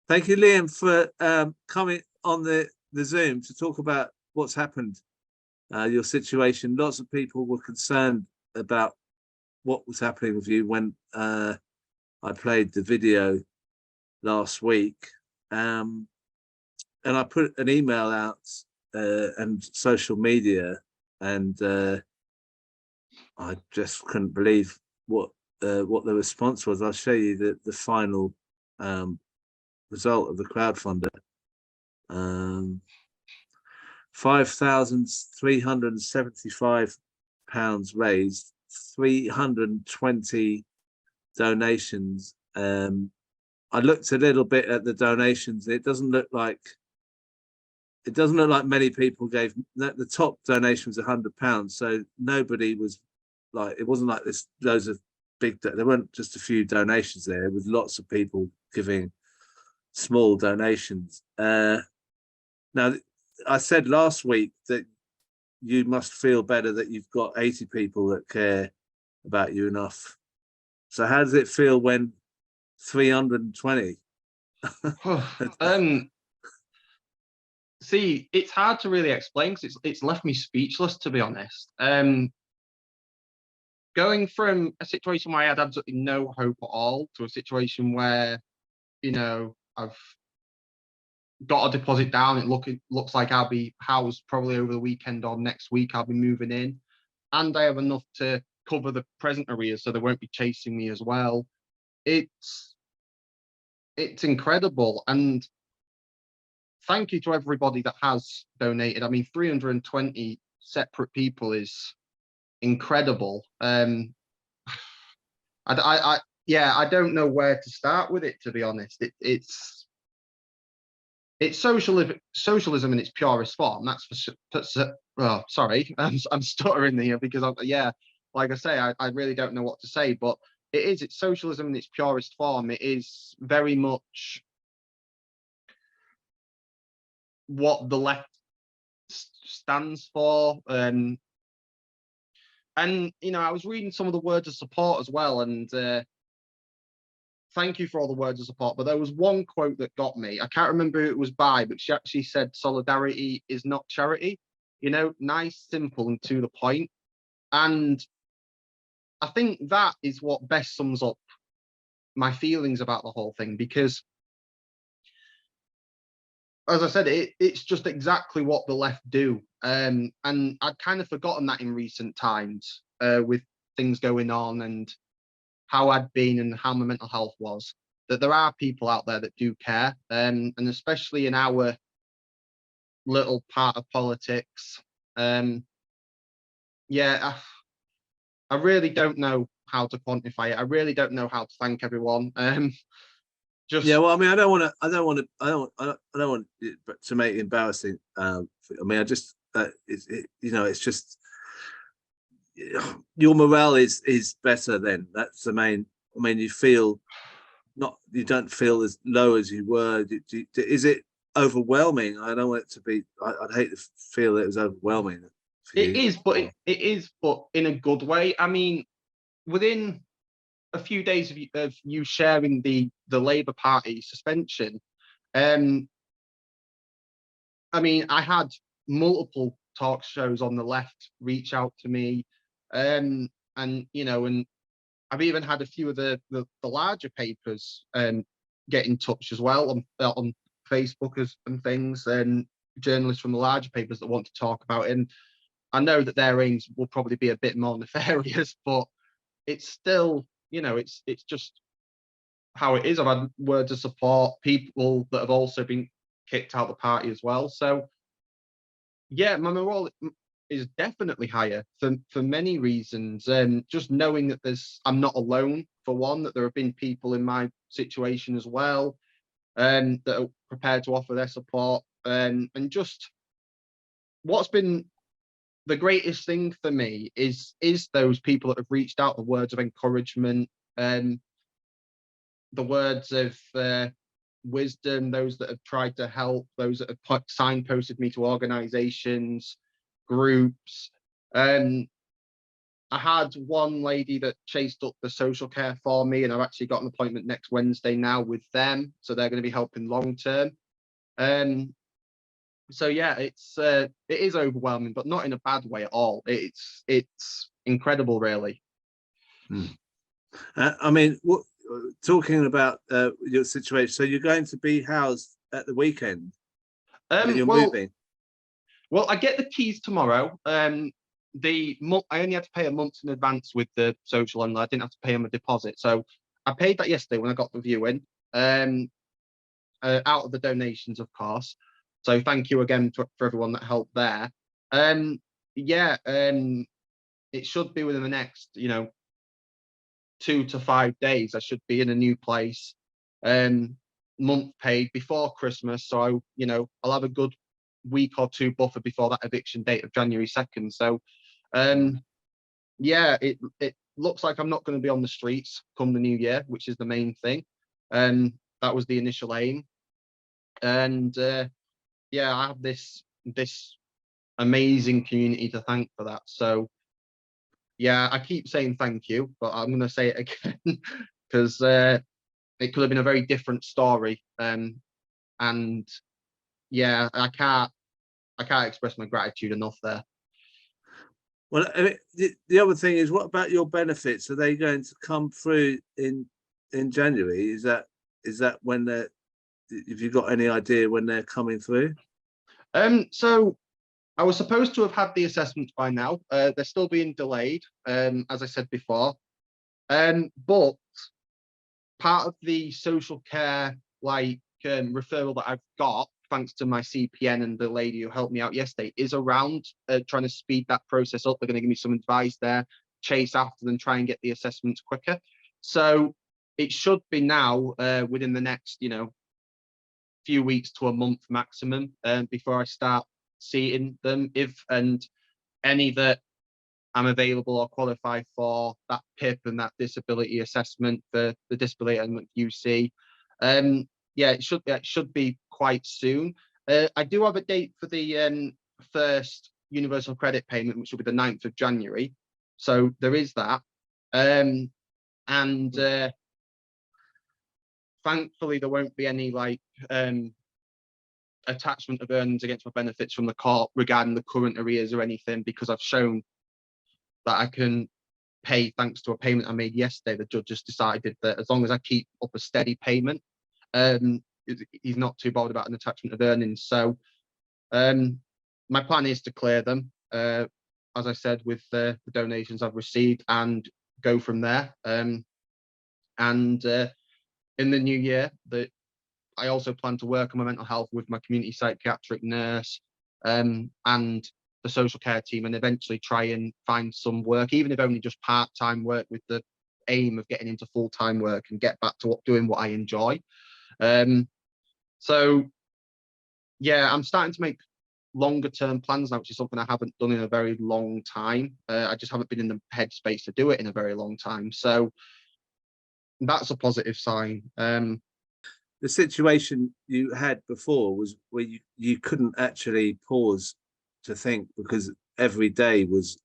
Thank you, Liam, for coming on the Zoom to talk about what's happened, your situation. Lots of people were concerned about what was happening with you when I played the video last week. And I put an email out and social media, and I just couldn't believe what the response was. I'll show you the final result of the crowdfunder. £5,375 raised, 320 donations. I looked a little bit at the donations. It doesn't look like many people gave. The top donation was £100, so nobody was like, it wasn't like this loads of big, there weren't just a few donations there. There was lots of people giving small donations. Now, I said last week that you must feel better that you've got 80 people that care about you enough. So how does it feel when 320? See, it's hard to really explain because it's left me speechless, to be honest. Going from a situation where I had absolutely no hope at all to a situation where, you know, I've got a deposit down. It looks like I'll be housed probably over the weekend or next week. I'll be moving in, and I have enough to cover the present arrears, so they won't be chasing me as well. It's incredible, and thank you to everybody that has donated. I mean, 320 separate people is incredible. I don't know where to start with it, to be honest. It's socialism in its purest form. That's for oh, sorry, I'm stuttering here because like I say, I really don't know what to say, but it's socialism in its purest form. It is very much what the left stands for. And you know, I was reading some of the words of support as well, and thank you for all the words of support, but there was one quote that got me. I can't remember who it was by, but she actually said, "Solidarity is not charity." You know, nice, simple, and to the point. And I think that is what best sums up my feelings about the whole thing, because, as I said, it's just exactly what the left do. And I'd kind of forgotten that in recent times, with things going on and how I'd been and how my mental health was, that there are people out there that do care, and especially in our little part of politics. Yeah, I really don't know how to quantify it. I really don't know how to thank everyone. Just yeah, well, I mean, I don't want it to make it embarrassing. I mean, it's just your morale is better then. That's the main. I mean, you don't feel as low as you were. Is it overwhelming? I don't want it to be. I'd hate to feel it was overwhelming. It is, but it is, but in a good way. I mean, within a few days of you sharing the Labour Party suspension, I mean, I had multiple talk shows on the left reach out to me, and you know, and I've even had a few of the larger papers get in touch as well on Facebook and things, and journalists from the larger papers that want to talk about it. And I know that their aims will probably be a bit more nefarious, but it's still, you know, it's just how it is. I've had words of support, people that have also been kicked out of the party as well. So yeah, my morale is definitely higher for many reasons. Just knowing that I'm not alone, for one, that there have been people in my situation as well, that are prepared to offer their support. And just what's been the greatest thing for me is those people that have reached out, the words of encouragement, the words of wisdom, those that have tried to help, those that have signposted me to organizations, groups. I I had one lady that chased up the social care for me, and I've actually got an appointment next Wednesday now with them, so they're going to be helping long term. So yeah, it is overwhelming, but not in a bad way at all. It's incredible, really. I mean, talking about your situation, so you're going to be housed at the weekend when you're moving? Well, I get the keys tomorrow. I only had to pay a month in advance with the social landlord. I didn't have to pay him a deposit, so I paid that yesterday when I got the viewing. Out of the donations, of course. So thank you again for everyone that helped there. Yeah, it should be within the next, 2 to 5 days. I should be in a new place, month paid before Christmas. So I'll have a good week or two buffer before that eviction date of January 2nd. So yeah, it looks like I'm not going to be on the streets come the new year, which is the main thing. That was the initial aim. And yeah, I have this amazing community to thank for that. So yeah, I keep saying thank you, but I'm going to say it again because it could have been a very different story. And yeah, I can't express my gratitude enough there. Well, I mean, the other thing is, what about your benefits? Are they going to come through in January? Is that when they're? Have you got any idea when they're coming through? So I was supposed to have had the assessments by now. They're still being delayed, as I said before. But part of the social care referral that I've got, thanks to my CPN and the lady who helped me out yesterday, is around trying to speed that process up. They're going to give me some advice there, chase after them, try and get the assessments quicker. So it should be now within the next, few weeks to a month maximum before I start seeing them, if and any that I'm available or qualify for that PIP and that disability assessment for the disability element UC. Yeah, it should be quite soon. I do have a date for the first universal credit payment, which will be the 9th of January. So there is that. And thankfully there won't be any attachment of earnings against my benefits from the court regarding the current arrears or anything, because I've shown that I can pay thanks to a payment I made yesterday. The judge just decided that as long as I keep up a steady payment, he's not too bothered about an attachment of earnings. So my plan is to clear them, as I said, with the donations I've received, and go from there. And in the new year, I also plan to work on my mental health with my community psychiatric nurse and the social care team, and eventually try and find some work, even if only just part-time work, with the aim of getting into full-time work and get back to doing what I enjoy. So yeah, I'm starting to make longer term plans now, which is something I haven't done in a very long time. I just haven't been in the headspace to do it in a very long time. So that's a positive sign. The situation you had before was where you couldn't actually pause to think, because every day was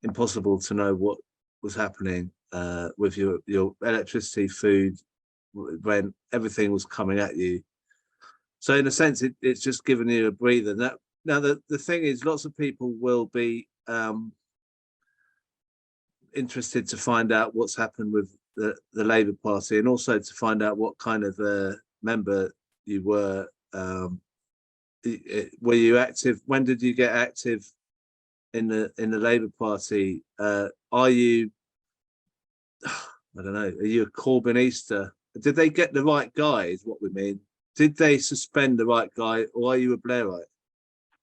impossible to know what was happening with your electricity, food, rent, everything was coming at you. So in a sense, it's just given you a breather. Now the thing is, lots of people will be interested to find out what's happened with the Labour Party, and also to find out what kind of member you were. Were you active? When did you get active in the Labour Party? Are you? I don't know. Are you a Corbynista? Did they get the right guy? Is what we mean. Did they suspend the right guy, or are you a Blairite?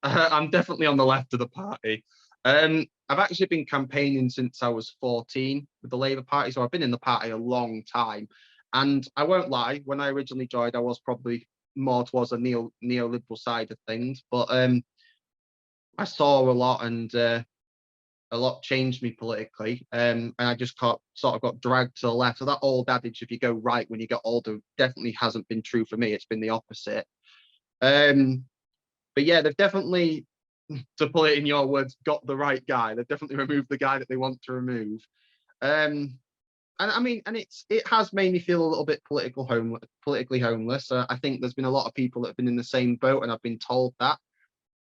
I'm definitely on the left of the party. I've actually been campaigning since I was 14 with the Labour Party, so I've been in the party a long time. And I won't lie, when I originally joined, I was probably more towards the neoliberal side of things. But I saw a lot, and a lot changed me politically. And I just sort of got dragged to the left. So that old adage, if you go right when you get older, definitely hasn't been true for me. It's been the opposite. But yeah, they've definitely to put it in your words, got the right guy. They've definitely removed the guy that they want to remove. And I mean, and it has made me feel a little bit politically homeless. I think there's been a lot of people that have been in the same boat, and I've been told that,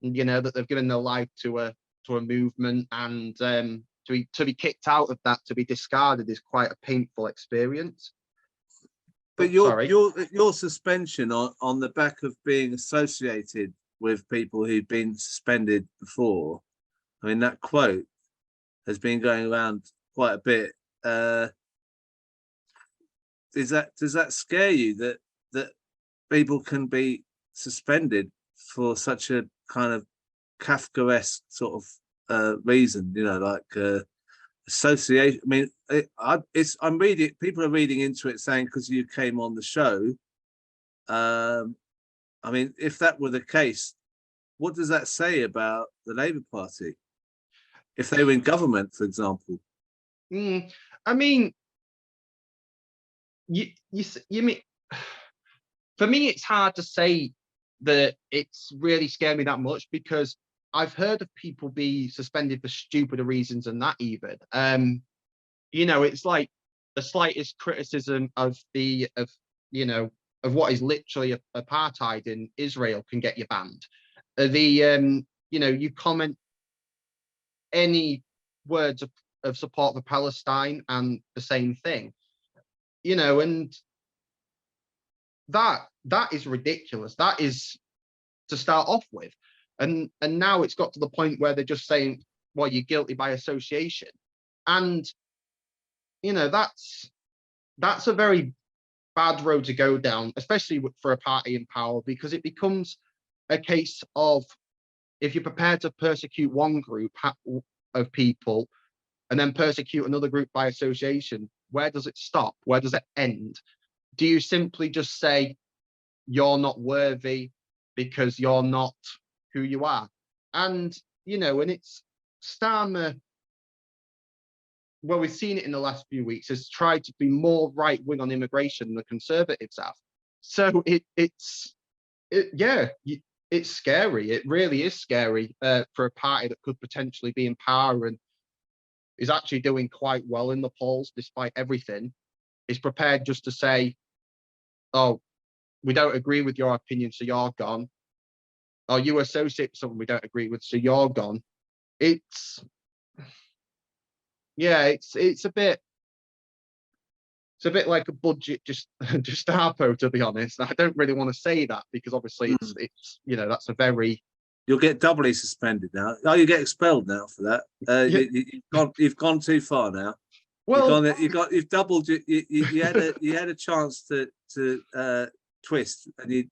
you know, that they've given their life to a movement, and to be kicked out of that, to be discarded, is quite a painful experience. But your suspension on the back of being associated with people who've been suspended before, I mean, that quote has been going around quite a bit. Does that scare you that people can be suspended for such a kind of Kafkaesque sort of reason? You know, like association. I mean, I'm reading. People are reading into it, saying because you came on the show. I mean, if that were the case, what does that say about the Labour Party if they were in government, for example? I mean, you mean, for me, it's hard to say that it's really scared me that much, because I've heard of people be suspended for stupider reasons than that even. You know, it's like the slightest criticism of what is literally apartheid in Israel can get you banned. You know, you comment any words of support for Palestine and the same thing. You know, and that is ridiculous. That is to start off with. And now it's got to the point where they're just saying, well, you're guilty by association. And, you know, that's a very bad road to go down, especially for a party in power, because it becomes a case of, if you're prepared to persecute one group of people and then persecute another group by association, where does it stop? Where does it end? Do you simply just say you're not worthy because you're not who you are? And, you know, and it's Starmer, well, we've seen it in the last few weeks, has tried to be more right wing on immigration than the Conservatives have. So it's scary. It really is scary for a party that could potentially be in power and is actually doing quite well in the polls despite everything, is prepared just to say, oh, we don't agree with your opinion, so you're gone. Or you associate with someone we don't agree with, so you're gone. It's a bit like a budget just Gestapo, to be honest. I don't really want to say that, because obviously it's you know, that's a very... You'll get doubly suspended now. Oh, you get expelled now for that. You've gone too far now. Well, you've doubled. You had a chance to twist, and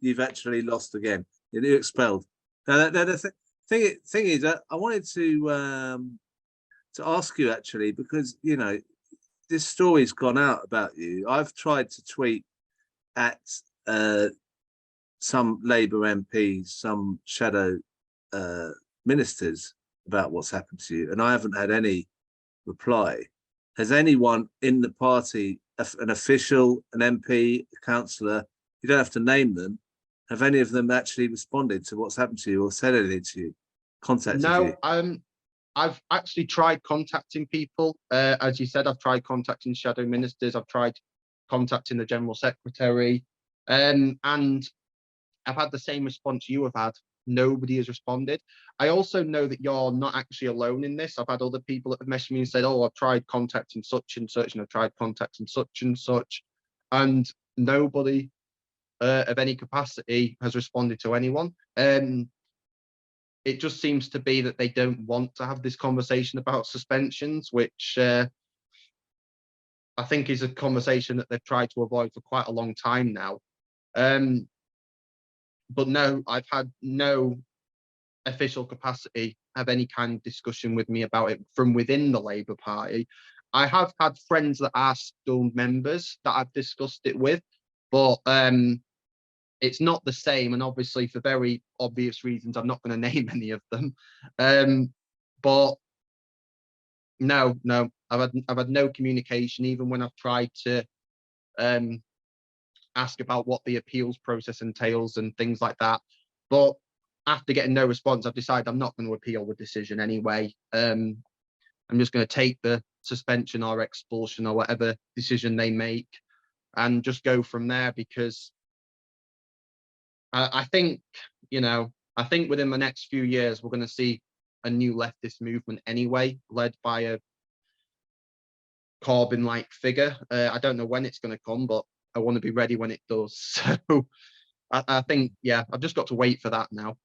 you've actually lost again. You're expelled. Now, the thing is, I wanted to ask you, actually, because, you know, this story's gone out about you. I've tried to tweet at some Labour MPs, some shadow ministers, about what's happened to you, and I haven't had any reply. Has anyone in the party, an official, an MP, a councillor, you don't have to name them, have any of them actually responded to what's happened to you or said anything to you, contacted you? No, I've actually tried contacting people. As you said, I've tried contacting shadow ministers. I've tried contacting the General Secretary. And I've had the same response you have had. Nobody has responded. I also know that you're not actually alone in this. I've had other people that have messaged me and said, oh, I've tried contacting such and such, and I've tried contacting such and such. And nobody of any capacity has responded to anyone. It just seems to be that they don't want to have this conversation about suspensions, which I think is a conversation that they've tried to avoid for quite a long time now. But no, I've had no official capacity have any kind of discussion with me about it from within the Labour Party. I have had friends that are still members that I've discussed it with, but it's not the same, and obviously for very obvious reasons, I'm not going to name any of them. But no, I've had no communication, even when I've tried to ask about what the appeals process entails and things like that. But after getting no response, I've decided I'm not going to appeal the decision anyway. I'm just going to take the suspension or expulsion or whatever decision they make and just go from there, because I think, I think within the next few years, we're going to see a new leftist movement anyway, led by a Corbyn-like figure. I don't know when it's going to come, but I want to be ready when it does. So I think, yeah, I've just got to wait for that now.